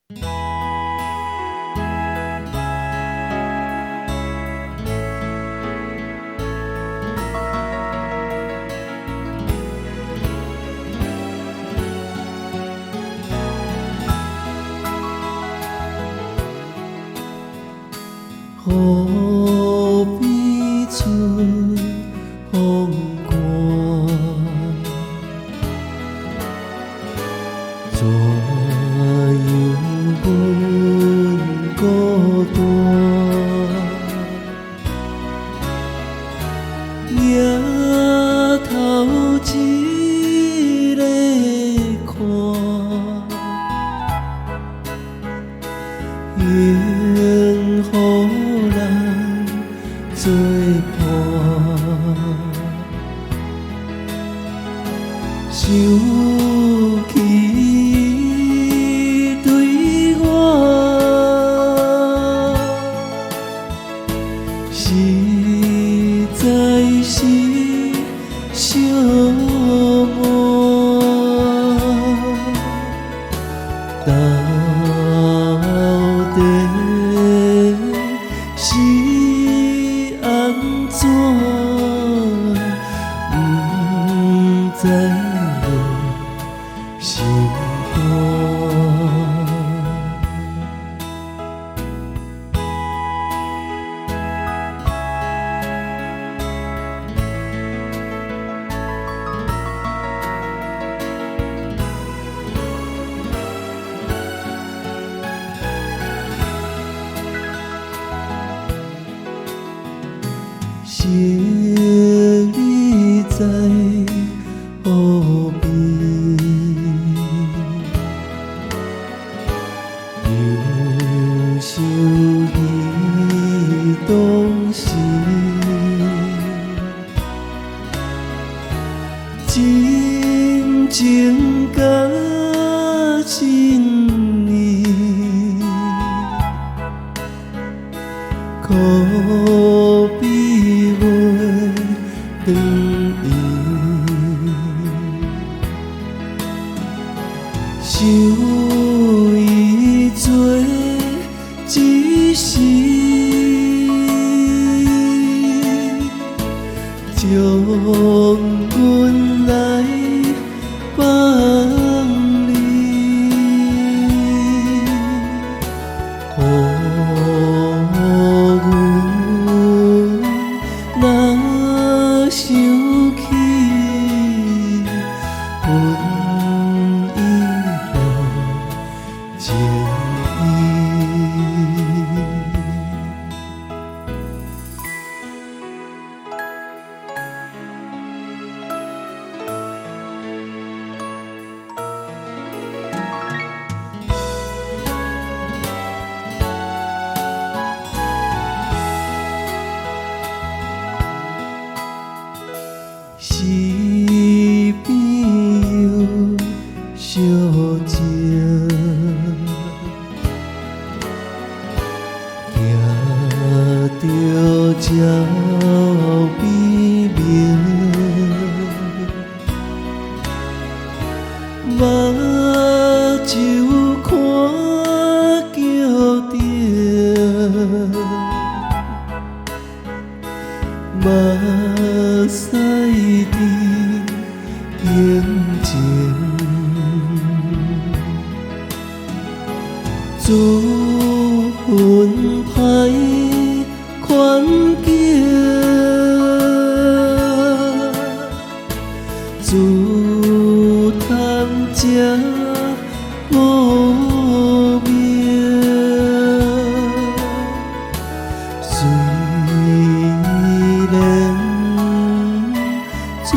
河边春风寒，怎样阮孤单？额头一个看，愿予人作伴。想起对我，实在是寂寞。到底是安怎？不知心肝。心里在何边？忧伤忆当时，真情甲真意，可比袂长伊。想伊做一时，将阮来放你，阮若想起阮以后情意。是朋友相情，行着这美名，目睭看叫着。目屎滴眼睛，自分歹环境，自贪吃无命。虽然春